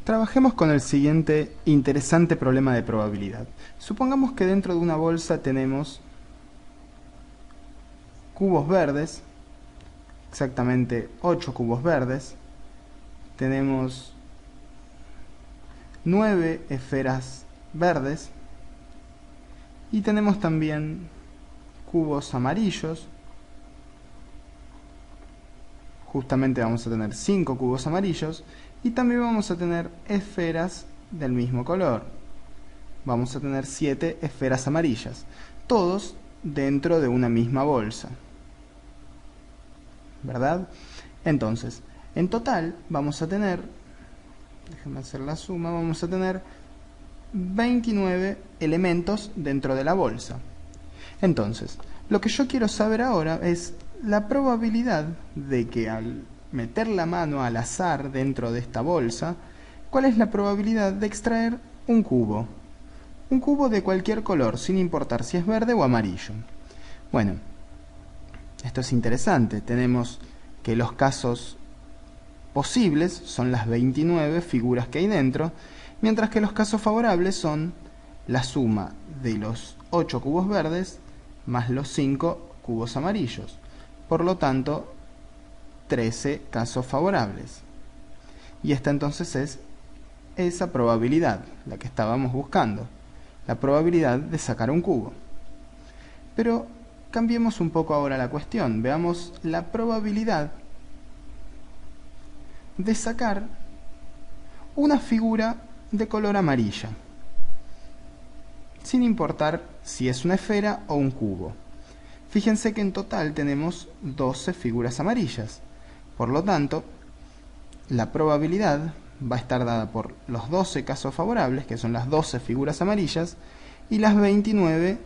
Trabajemos con el siguiente interesante problema de probabilidad. Supongamos que dentro de una bolsa tenemos cubos verdes, exactamente 8 cubos verdes, tenemos 9 esferas verdes y tenemos también cubos amarillos. Justamente vamos a tener 5 cubos amarillos y también vamos a tener esferas del mismo color. Vamos a tener 7 esferas amarillas, todos dentro de una misma bolsa, ¿verdad? Entonces, en total vamos a tener, déjenme hacer la suma, vamos a tener 29 elementos dentro de la bolsa. Entonces, lo que yo quiero saber ahora es la probabilidad de que al meter la mano al azar dentro de esta bolsa, ¿cuál es la probabilidad de extraer un cubo? Un cubo de cualquier color, sin importar si es verde o amarillo. Bueno, esto es interesante. Tenemos que los casos posibles son las 29 figuras que hay dentro, mientras que los casos favorables son la suma de los 8 cubos verdes más los 5 cubos amarillos. Por lo tanto, 13 casos favorables. Y esta entonces es esa probabilidad, la que estábamos buscando, la probabilidad de sacar un cubo. Pero cambiemos un poco ahora la cuestión, veamos la probabilidad de sacar una figura de color amarilla, sin importar si es una esfera o un cubo. Fíjense que en total tenemos 12 figuras amarillas. Por lo tanto, la probabilidad va a estar dada por los 12 casos favorables, que son las 12 figuras amarillas, y las 29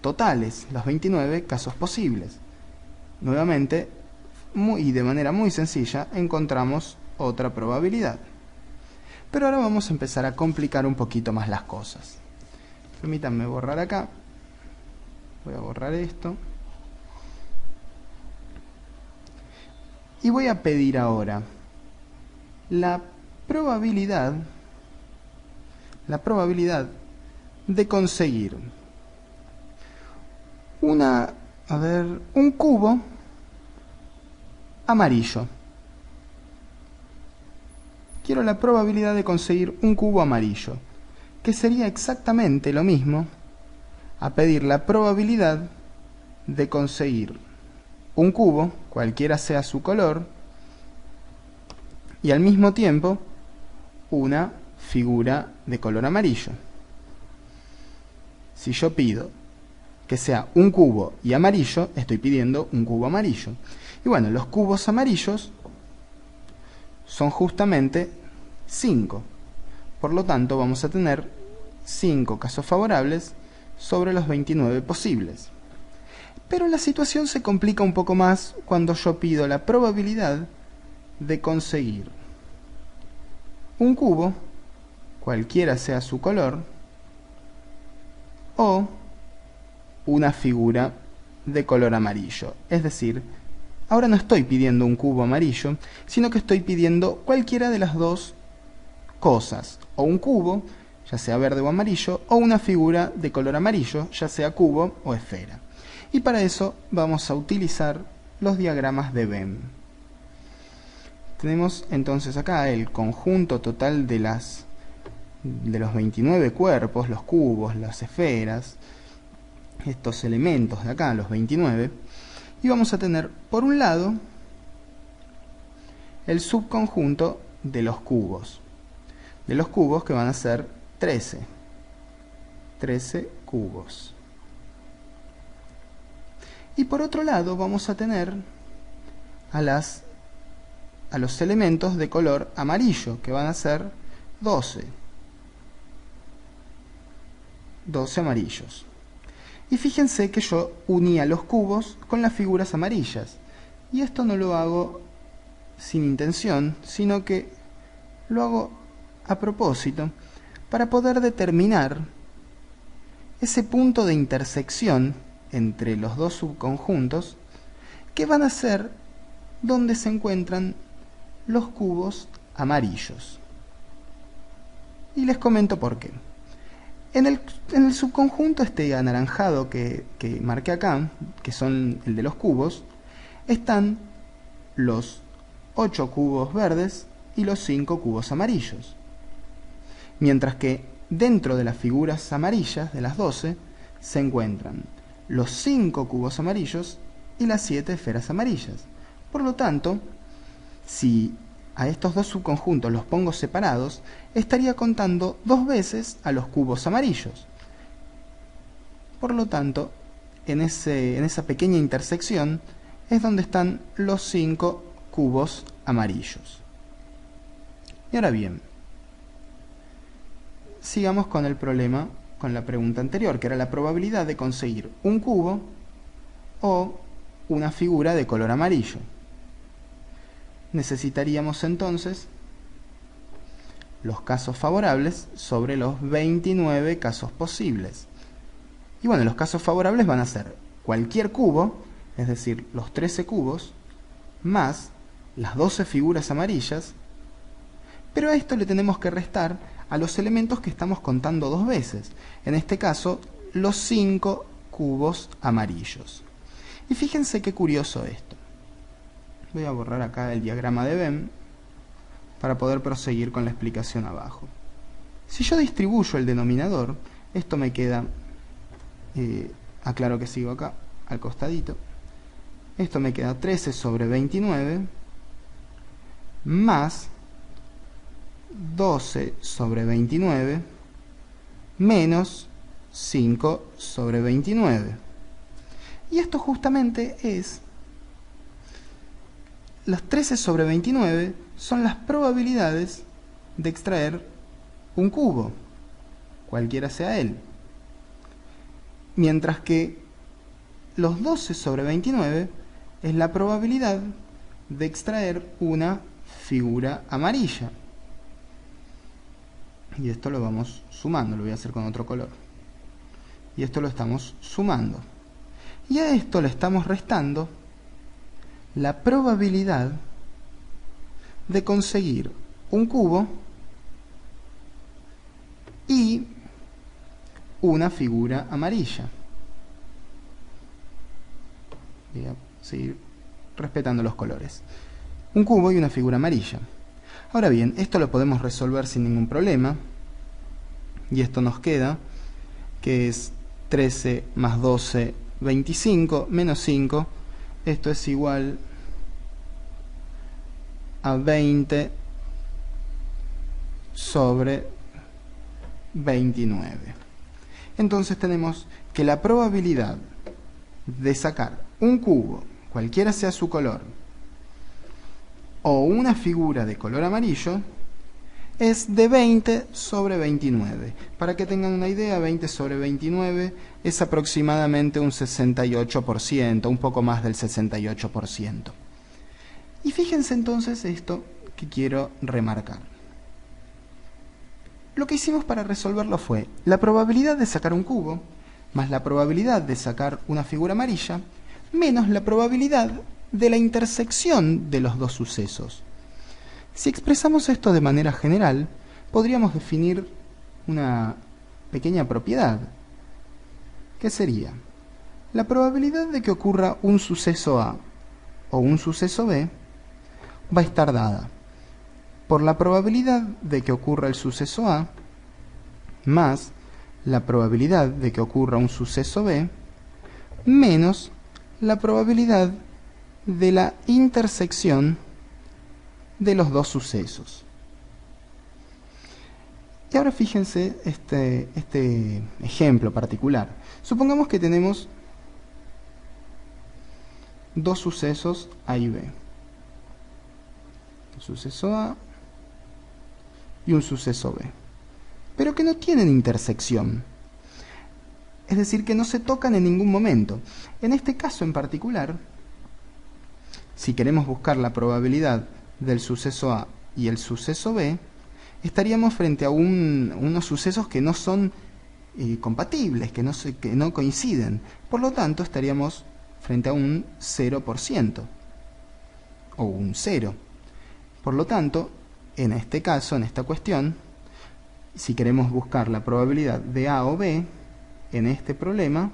totales, los 29 casos posibles. Nuevamente, y de manera muy sencilla, encontramos otra probabilidad. Pero ahora vamos a empezar a complicar un poquito más las cosas. Permítanme borrar acá. Voy a borrar esto. Y voy a pedir ahora la probabilidad de conseguir un cubo amarillo. Quiero la probabilidad de conseguir un cubo amarillo, que sería exactamente lo mismo a pedir la probabilidad de conseguir un cubo, cualquiera sea su color, y al mismo tiempo una figura de color amarillo. Si yo pido que sea un cubo y amarillo, estoy pidiendo un cubo amarillo. Y bueno, los cubos amarillos son justamente 5. Por lo tanto, vamos a tener 5 casos favorables sobre los 29 posibles. Pero la situación se complica un poco más cuando yo pido la probabilidad de conseguir un cubo, cualquiera sea su color, o una figura de color amarillo. Es decir, ahora no estoy pidiendo un cubo amarillo, sino que estoy pidiendo cualquiera de las dos cosas, o un cubo, ya sea verde o amarillo, o una figura de color amarillo, ya sea cubo o esfera. Y para eso vamos a utilizar los diagramas de Venn. Tenemos entonces acá el conjunto total de los 29 cuerpos, los cubos, las esferas, estos elementos de acá, los 29, y vamos a tener por un lado el subconjunto de los cubos que van a ser 13 cubos. Y por otro lado vamos a tener a los elementos de color amarillo, que van a ser 12 amarillos. Y fíjense que yo unía los cubos con las figuras amarillas. Y esto no lo hago sin intención, sino que lo hago a propósito, para poder determinar ese punto de intersección entre los dos subconjuntos, que van a ser donde se encuentran los cubos amarillos. Y les comento por qué. En el subconjunto este anaranjado que marqué acá, que son el de los cubos, están los 8 cubos verdes y los 5 cubos amarillos. Mientras que dentro de las figuras amarillas, de las 12, se encuentran los 5 cubos amarillos y las 7 esferas amarillas. Por lo tanto, si a estos dos subconjuntos los pongo separados, estaría contando 2 veces a los cubos amarillos. Por lo tanto, en esa pequeña intersección es donde están los 5 cubos amarillos. Y ahora bien, sigamos con el problema, con la pregunta anterior, que era la probabilidad de conseguir un cubo o una figura de color amarillo. Necesitaríamos entonces los casos favorables sobre los 29 casos posibles. Y bueno, los casos favorables van a ser cualquier cubo, es decir, los 13 cubos, más las 12 figuras amarillas, pero a esto le tenemos que restar a los elementos que estamos contando 2 veces, en este caso, los 5 cubos amarillos. Y fíjense qué curioso esto. Voy a borrar acá el diagrama de Venn para poder proseguir con la explicación abajo. Si yo distribuyo el denominador, esto me queda, aclaro que sigo acá, al costadito, esto me queda 13 sobre 29 más 12 sobre 29 menos 5 sobre 29. Y esto justamente es, las 13 sobre 29 son las probabilidades de extraer un cubo, cualquiera sea él. Mientras que los 12 sobre 29 es la probabilidad de extraer una figura amarilla. Y esto lo vamos sumando, lo voy a hacer con otro color. Y esto lo estamos sumando. Y a esto le estamos restando la probabilidad de conseguir un cubo y una figura amarilla. Voy a seguir respetando los colores. Un cubo y una figura amarilla. Ahora bien, esto lo podemos resolver sin ningún problema. Y esto nos queda, que es 13 más 12, 25, menos 5. Esto es igual a 20 sobre 29. Entonces tenemos que la probabilidad de sacar un cubo, cualquiera sea su color, o una figura de color amarillo, es de 20 sobre 29. Para que tengan una idea, 20 sobre 29 es aproximadamente un 68%, un poco más del 68%. Y fíjense entonces esto que quiero remarcar. Lo que hicimos para resolverlo fue la probabilidad de sacar un cubo, más la probabilidad de sacar una figura amarilla, menos la probabilidad de la intersección de los dos sucesos. Si expresamos esto de manera general, podríamos definir una pequeña propiedad, que sería la probabilidad de que ocurra un suceso A o un suceso B va a estar dada por la probabilidad de que ocurra el suceso A más la probabilidad de que ocurra un suceso B menos la probabilidad de la intersección de los dos sucesos. Y ahora fíjense este ejemplo particular. Supongamos que tenemos dos sucesos A y B. Un suceso A y un suceso B. Pero que no tienen intersección. Es decir, que no se tocan en ningún momento. En este caso en particular, si queremos buscar la probabilidad del suceso A y el suceso B, estaríamos frente a unos sucesos que no son compatibles, que no coinciden. Por lo tanto, estaríamos frente a un 0% o un 0. Por lo tanto, en este caso, en esta cuestión, Si queremos buscar la probabilidad de A o B en este problema,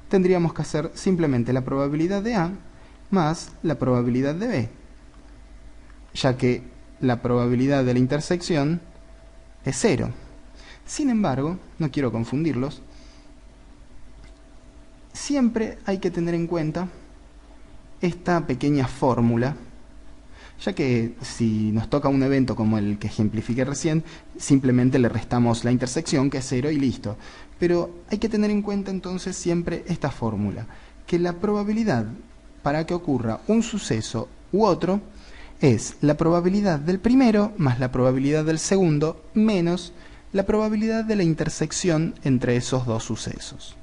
tendríamos que hacer simplemente la probabilidad de A más la probabilidad de B, ya que la probabilidad de la intersección es 0. Sin embargo, no quiero confundirlos, siempre hay que tener en cuenta esta pequeña fórmula, ya que si nos toca un evento como el que ejemplifiqué recién, simplemente le restamos la intersección, que es 0, y listo. Pero hay que tener en cuenta entonces siempre esta fórmula, que la probabilidad para que ocurra un suceso u otro es la probabilidad del primero más la probabilidad del segundo menos la probabilidad de la intersección entre esos dos sucesos.